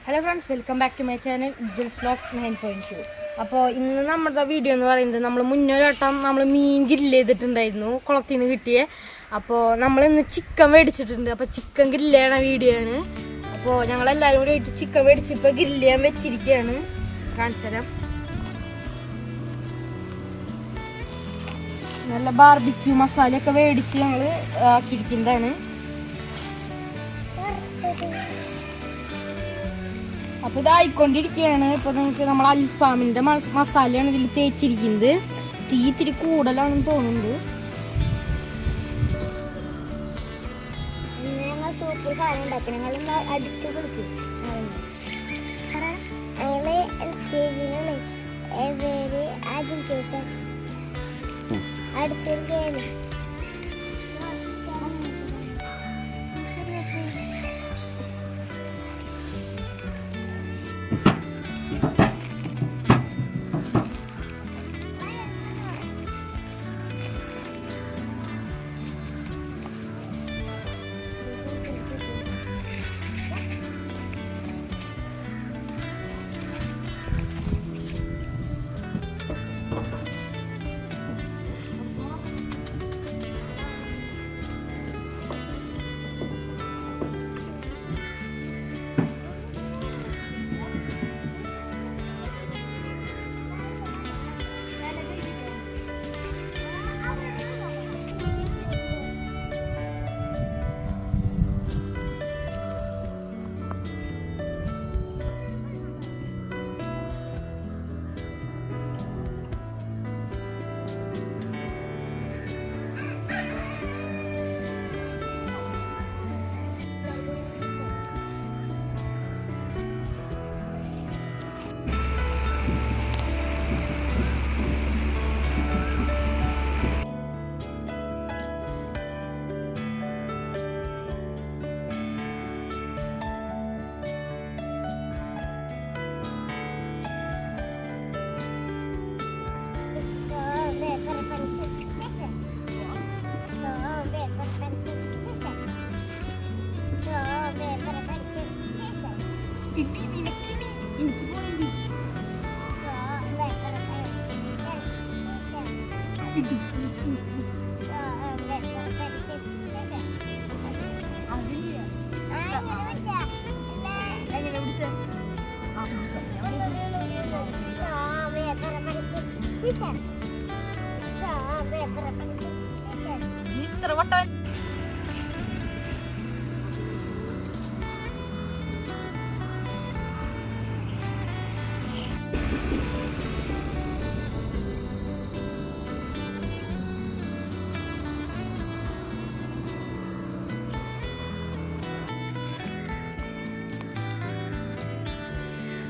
Hello friends, welcome back to my channel ഇജ്ജൽസ് vlogs 9.2. അപ്പോൾ ഇന്ന് നമ്മുടെ വീഡിയോ എന്ന് പറയുന്നത് നമ്മൾ മുന്നൊരു വട്ടം നമ്മൾ മീൻ ഗ്രില്ല് ചെയ്തിട്ടുണ്ടായിരുന്നു, കുളത്തിൽ നിന്ന് കിട്ടിയേ. അപ്പോൾ നമ്മളിന്ന് ചിക്കൻ മേടിച്ചിട്ടുണ്ട്. അപ്പോൾ ചിക്കൻ ഗ്രില്ല് ചെയ്യണ വീഡിയോ ആണ്. അപ്പോൾ ഞങ്ങളെല്ലാവരും കൂടി ആയിട്ട് ചിക്കൻ മേടിച്ചിപ്പോൾ ഗ്രില്ല് ചെയ്യാൻ വെച്ചിരിക്കുകയാണ്. കാണിച്ചു തരാം. നല്ല ബാർബിക്യൂ മസാലയൊക്കെ മേടിച്ച് ഞങ്ങൾ ആക്കിയിരിക്കുന്നതാണ്. അപ്പോൾ ഇതായിക്കൊണ്ടിരിക്കുകയാണ്. ഇപ്പോൾ നിങ്ങൾക്ക് നമ്മൾ അൽഫാമിൻ്റെ മസാലയാണ് ഇതിൽ തേച്ചിരിക്കുന്നത്. തീ ഇത്തിരി കൂടുതലാണെന്ന് തോന്നുന്നുണ്ട്. സൂപ്പർ സാധനം ഉണ്ടാക്കി ഞങ്ങൾ അടിച്ചു കൊടുക്കും. അടിച്ചെടുക്കുകയാണ്. ഇത്ര വട്ടം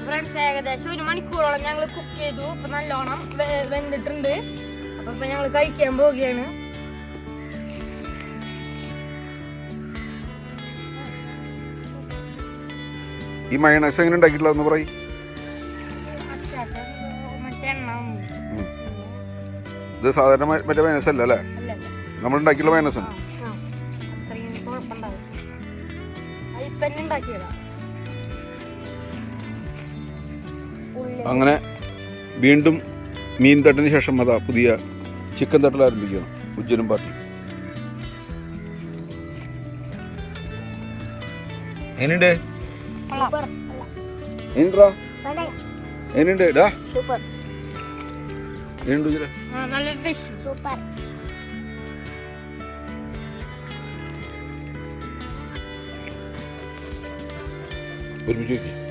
ഫ്രണ്ട്സ്, ഏകദേശം 1 മണിക്കൂറോളം ഞങ്ങൾ കുക്ക് ചെയ്തു. ഇപ്പൊ നല്ലോണം വെന്തിട്ടുണ്ട്. അപ്പൊ ഇപ്പൊ ഞങ്ങൾ കഴിക്കാൻ പോവുകയാണ്. ഈ മയണൈസ് എങ്ങനെ ഉണ്ടാക്കിയിട്ടുള്ള പറയും? ഇത് സാധാരണ മറ്റേ മയണൈസ് അല്ല അല്ലേ? നമ്മൾ ഉണ്ടാക്കിയുള്ള മയണൈസ് ആണ്. അങ്ങനെ വീണ്ടും മീൻ തട്ടിന് ശേഷം അതാ പുതിയ ചിക്കൻ തട്ടൽ ആരംഭിക്കുകയാണ് ഉജ്ജനും പാർട്ടി. എന്നുണ്ട് എന്നുണ്ട് ഡാ സൂപ്പർ നല്ല ടേസ്റ്റ്. സൂപ്പർ. ഒരുമിച്ച്